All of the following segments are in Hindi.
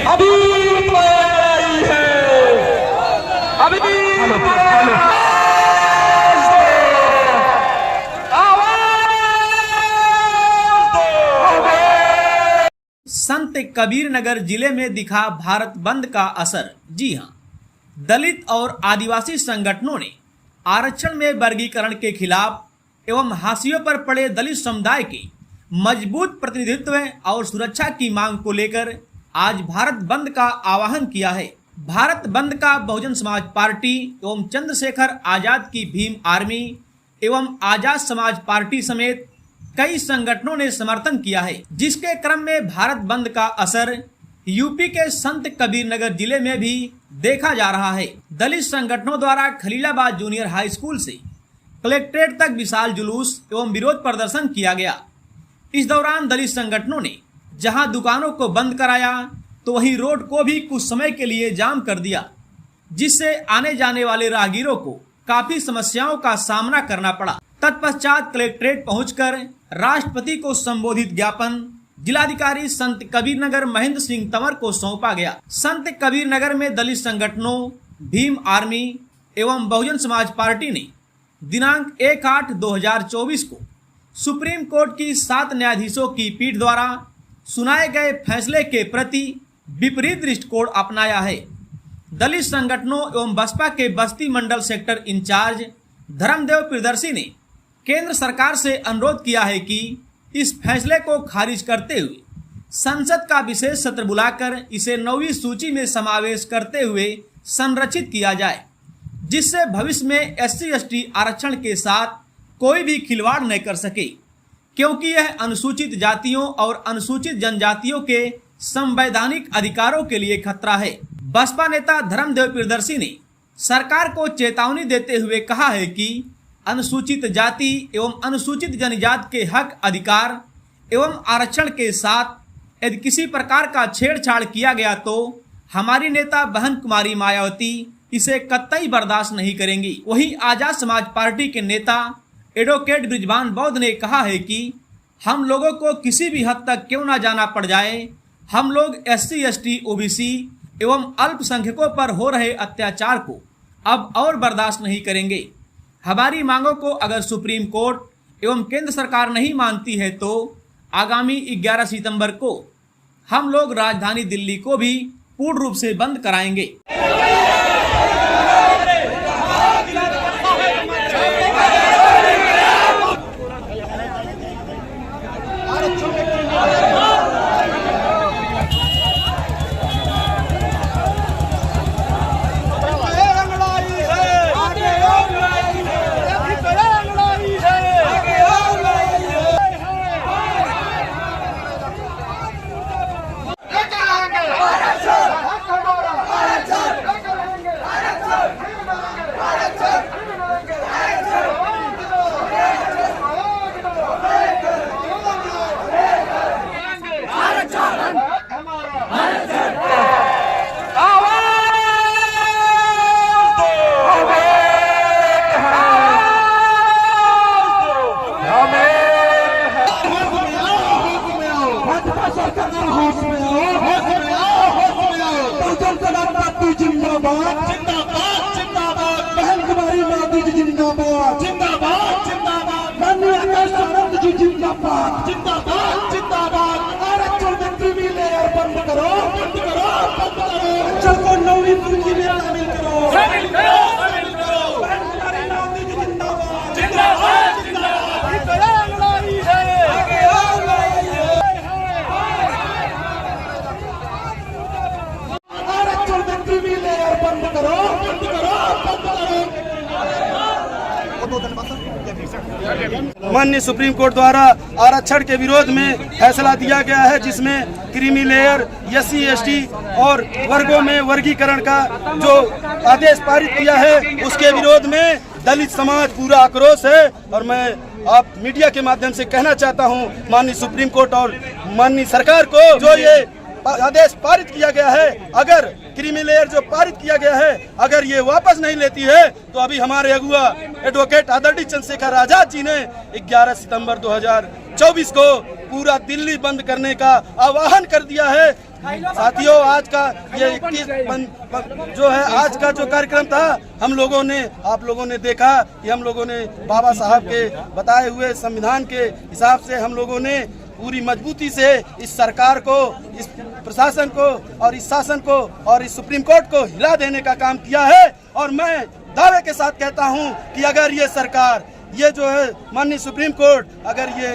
अभी आई है, अभी संत कबीर नगर जिले में दिखा भारत बंद का असर। जी हां, दलित और आदिवासी संगठनों ने आरक्षण में वर्गीकरण के खिलाफ एवं हाशियों पर पड़े दलित समुदाय के मजबूत प्रतिनिधित्व और सुरक्षा की मांग को लेकर आज भारत बंद का आह्वान किया है। भारत बंद का बहुजन समाज पार्टी एवं चंद्रशेखर आजाद की भीम आर्मी एवं आजाद समाज पार्टी समेत कई संगठनों ने समर्थन किया है, जिसके क्रम में भारत बंद का असर यूपी के संत कबीर नगर जिले में भी देखा जा रहा है। दलित संगठनों द्वारा खलीलाबाद जूनियर हाई स्कूल से कलेक्ट्रेट तक विशाल जुलूस एवं विरोध प्रदर्शन किया गया। इस दौरान दलित संगठनों ने जहां दुकानों को बंद कराया तो वहीं रोड को भी कुछ समय के लिए जाम कर दिया, जिससे आने जाने वाले राहगीरों को काफी समस्याओं का सामना करना पड़ा। तत्पश्चात कलेक्ट्रेट पहुंचकर राष्ट्रपति को संबोधित ज्ञापन जिलाधिकारी संत कबीर नगर महेंद्र सिंह तंवर को सौंपा गया। संत कबीर नगर में दलित संगठनों, भीम आर्मी एवं बहुजन समाज पार्टी ने दिनांक 1/8/2024 को सुप्रीम कोर्ट की 7 न्यायाधीशों की पीठ द्वारा सुनाए गए फैसले के प्रति विपरीत दृष्टिकोण अपनाया है। दलित संगठनों एवं बसपा के बस्ती मंडल सेक्टर इंचार्ज धर्मदेव प्रियदर्शी ने केंद्र सरकार से अनुरोध किया है कि इस फैसले को खारिज करते हुए संसद का विशेष सत्र बुलाकर इसे 9वीं सूची में समावेश करते हुए संरक्षित किया जाए, जिससे भविष्य में SC/ST आरक्षण के साथ कोई भी खिलवाड़ न कर सके, क्योंकि यह अनुसूचित जातियों और अनुसूचित जनजातियों के संवैधानिक अधिकारों के लिए खतरा है। बसपा नेता धर्मदेव प्रियदर्शी ने सरकार को चेतावनी देते हुए कहा है कि अनुसूचित जाति एवं अनुसूचित जनजाति के हक, अधिकार एवं आरक्षण के साथ यदि किसी प्रकार का छेड़छाड़ किया गया तो हमारी नेता बहन कुमारी मायावती इसे कतई बर्दाश्त नहीं करेंगी। वहीं आजाद समाज पार्टी के नेता एडवोकेट बृजभान बौद्ध ने कहा है कि हम लोगों को किसी भी हद तक क्यों ना जाना पड़ जाए, हम लोग SC/ST, OBC एवं अल्पसंख्यकों पर हो रहे अत्याचार को अब और बर्दाश्त नहीं करेंगे। हमारी मांगों को अगर सुप्रीम कोर्ट एवं केंद्र सरकार नहीं मानती है तो आगामी 11 सितंबर को हम लोग राजधानी दिल्ली को भी पूर्ण रूप से बंद कराएंगे। माननीय सुप्रीम कोर्ट द्वारा आरक्षण के विरोध में फैसला दिया गया है, जिसमें क्रीमी लेयर, SC/ST और वर्गों में वर्गीकरण का जो आदेश पारित किया है, उसके विरोध में दलित समाज पूरा आक्रोश है। और मैं आप मीडिया के माध्यम से कहना चाहता हूं माननीय सुप्रीम कोर्ट और माननीय सरकार को, जो ये आदेश पारित किया गया है, अगर क्रीमी लेयर जो पारित किया गया है अगर ये वापस नहीं लेती है तो अभी हमारे अगुआ एडवोकेट आदरणीय चंद्रशेखर आजाद जी ने 11 सितंबर 2024 को पूरा दिल्ली बंद करने का आह्वान कर दिया है। साथियों, आज का ये 21 जो है आज का जो कार्यक्रम था, हम लोगों ने, आप लोगों ने देखा कि हम लोगों ने बाबा साहब के बताए हुए संविधान के हिसाब से हम लोगों ने पूरी मजबूती से इस सरकार को, इस प्रशासन को और इस शासन को और इस सुप्रीम कोर्ट को हिला देने का काम किया है। और मैं दावे के साथ कहता हूं कि अगर ये सरकार, ये जो है माननीय सुप्रीम कोर्ट, अगर ये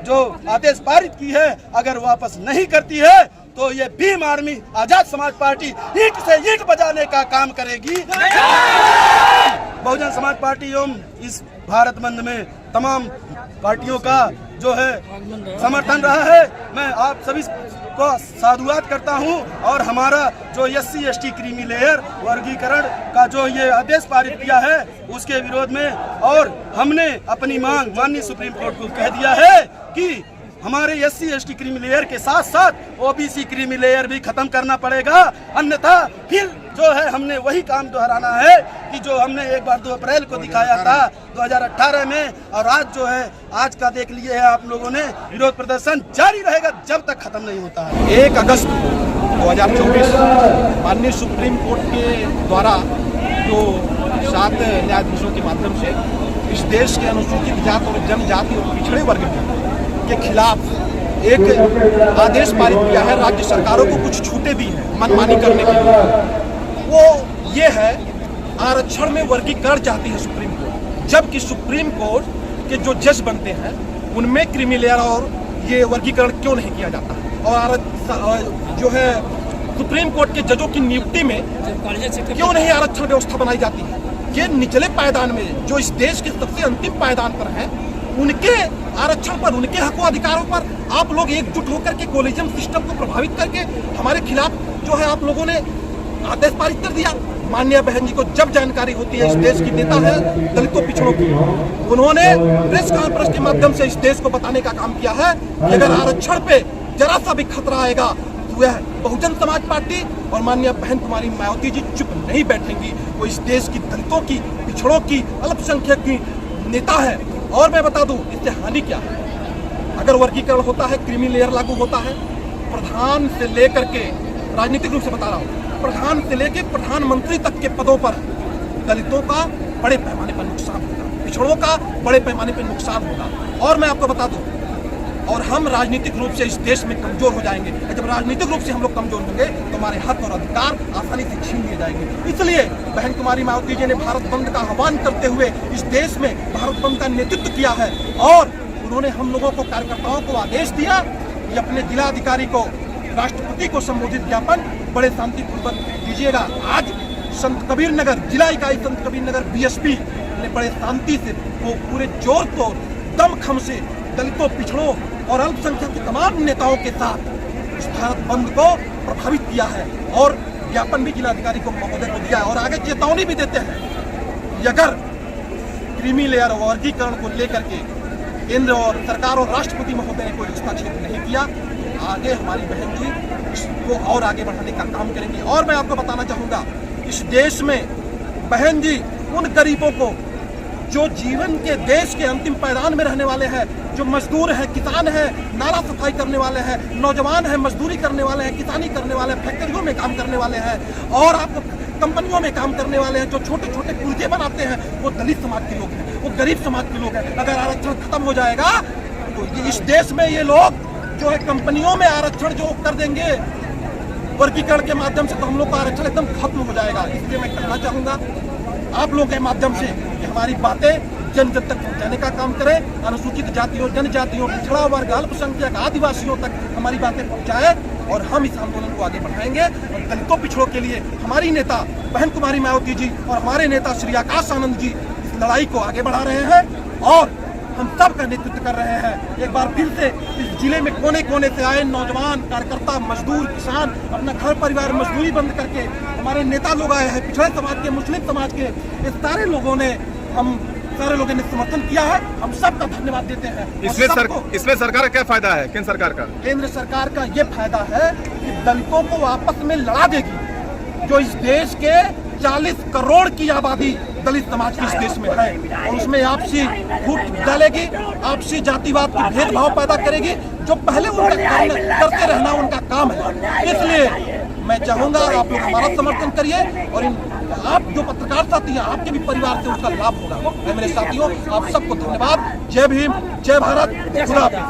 जो आदेश पारित की है अगर वापस नहीं करती है तो ये भीम आर्मी आजाद समाज पार्टी ईंट से ईंट बजाने का काम करेगी। बहुजन समाज पार्टी एवं इस भारत बंद में तमाम पार्टियों का जो है समर्थन रहा है। मैं आप सभी को साधुवाद करता हूं और हमारा जो SC/ST क्रीमी लेयर वर्गीकरण का जो ये आदेश पारित किया है उसके विरोध में, और हमने अपनी मांग माननीय सुप्रीम कोर्ट को कह दिया है कि हमारे SC/ST क्रीमी लेयर के साथ साथ OBC क्रीमी लेयर भी खत्म करना पड़ेगा, अन्यथा फिर जो है हमने वही काम दोहराना है कि जो हमने एक बार 2 अप्रैल को दिखाया था 2018 में, और आज जो है आज का देख लिए है आप लोगों ने, विरोध प्रदर्शन जारी रहेगा जब तक खत्म नहीं होता है। 1 अगस्त 2024 माननीय सुप्रीम कोर्ट के द्वारा जो 7 न्यायाधीशों के माध्यम से इस देश के अनुसूचित जाति और जनजाति और पिछड़े वर्ग के खिलाफ एक आदेश पारित किया है। राज्य सरकारों को कुछ छूटें दी हैं मनमानी करने के लिए। वो ये है, आरक्षण में वर्गीकरण चाहती है सुप्रीम कोर्ट, जबकि सुप्रीम कोर्ट के जो जज बनते हैं उनमें क्रीमी लेयर और ये वर्गीकरण क्यों नहीं किया जाता, और जो है सुप्रीम कोर्ट के जजों की नियुक्ति में क्यों नहीं आरक्षण व्यवस्था बनाई जाती है। ये निचले पायदान में जो इस देश के सबसे अंतिम पायदान पर हैं, उनके आरक्षण पर, उनके हकों अधिकारों पर आप लोग एकजुट होकर के कोलिजन सिस्टम को प्रभावित करके हमारे खिलाफ जो है आप लोगों ने आदेश पारित कर दिया। माननीय बहन जी को जब जानकारी होती है, इस देश की नेता है दलितों पिछड़ों की, उन्होंने प्रेस कॉन्फ्रेंस के माध्यम से इस देश को बताने का काम किया है कि अगर आरक्षण पे जरा सा भी खतरा आएगा तो वह बहुजन समाज पार्टी और माननीय बहन कुमारी मायावती जी चुप नहीं बैठेंगी। वो इस देश की दलितों की, पिछड़ों की, अल्पसंख्यक की नेता है। और मैं बता दूं इससे हानि क्या है। अगर वर्गीकरण होता है, क्रीमी लेयर लागू होता है, प्रधान से लेकर के, राजनीतिक रूप से बता रहा हूं, प्रधान से लेकर प्रधानमंत्री तक के पदों पर दलितों का बड़े पैमाने पर नुकसान होगा, पिछड़ों का बड़े पैमाने पर नुकसान होगा। और मैं आपको बता दूं, और हम राजनीतिक रूप से इस देश में कमजोर हो जाएंगे। जब राजनीतिक रूप से हम लोग कमजोर होंगे तो हमारे हक और अधिकार आसानी से छीन लिए जाएंगे। इसलिए बहन कुमारी मायावती जी ने भारत बंद का आह्वान करते हुए इस देश में भारत बंद का नेतृत्व किया है, और उन्होंने हम लोगों को, कार्यकर्ताओं को आदेश दिया कि अपने जिलाधिकारी को, राष्ट्रपति को संबोधित ज्ञापन बड़े शांतिपूर्वक दीजिएगा। आज संत कबीर नगर जिला इकाई संत कबीर नगर BSP ने बड़े शांति से, वो पूरे जोर तोड़ दमखम से दलितों, पिछड़ों और अल्पसंख्यक के तमाम नेताओं के साथ इस भारत बंद को प्रभावित किया है, और ज्ञापन भी जिलाधिकारी को, महोदय को दिया है, और आगे चेतावनी भी देते हैं कि अगर क्रीमी लेयर वर्गीकरण को लेकर के केंद्र और सरकार और राष्ट्रपति महोदय ने कोई हस्तक्षेप नहीं किया, आगे हमारी बहन जी इसको और आगे बढ़ाने का काम करेंगी। और मैं आपको बताना चाहूँगा, इस देश में बहन जी उन गरीबों को जो जीवन के देश के अंतिम पायदान में रहने वाले हैं, जो मजदूर हैं, किसान हैं, नाला सफाई करने वाले हैं, नौजवान हैं, मजदूरी करने वाले हैं, किसानी करने वाले हैं, फैक्ट्रियों में काम करने वाले हैं, और आप कंपनियों में काम करने वाले हैं, जो छोटे छोटे पुर्जे बनाते हैं, वो दलित समाज के लोग हैं, वो गरीब समाज के लोग हैं। अगर आरक्षण खत्म हो जाएगा तो इस देश में ये लोग जो है कंपनियों में आरक्षण जो कर देंगे वर्गीकरण के माध्यम से, तो हम लोग का आरक्षण एकदम खत्म हो जाएगा। इसलिए मैं कहना चाहूँगा आप लोगों के माध्यम से कि हमारी बातें जन जन तक पहुँचाने का काम करें, अनुसूचित जातियों, जनजातियों, पिछड़ा वर्ग, अल्पसंख्यक, आदिवासियों तक हमारी बातें पहुँचाएं, और हम इस आंदोलन को आगे बढ़ाएंगे। और दलितों, पिछड़ों के लिए हमारी नेता बहन कुमारी मायावती जी और हमारे नेता श्री आकाश आनंद जी इस लड़ाई को आगे बढ़ा रहे हैं, और हम सब का नेतृत्व कर रहे हैं। एक बार फिर से इस जिले में कोने कोने से आए नौजवान, कार्यकर्ता, मजदूर, किसान अपना घर परिवार मजदूरी बंद करके, हमारे नेता लोग आए हैं, पिछड़े समाज के, मुस्लिम समाज के, ये सारे लोगों ने समर्थन किया है। हम सब का धन्यवाद देते हैं। इसमें सरकार का क्या फायदा है? केंद्र सरकार का, केंद्र सरकार का ये फायदा है कि दलितों को आपस में लड़ा देगी। जो इस देश के 40 करोड़ की आबादी दलित समाज की इस देश में है, और उसमें आपसी फूट डालेगी, आपसी जातिवाद की भेदभाव पैदा करेगी, जो पहले उनका करते रहना उनका काम है। इसलिए मैं चाहूंगा आप लोग हमारा समर्थन करिए, और आप जो पत्रकार साथी हैं, आपके भी परिवार से उसका लाभ होगा। मेरे साथियों, आप सबको धन्यवाद। जय भीम, जय भारत, खुदा हाफिज।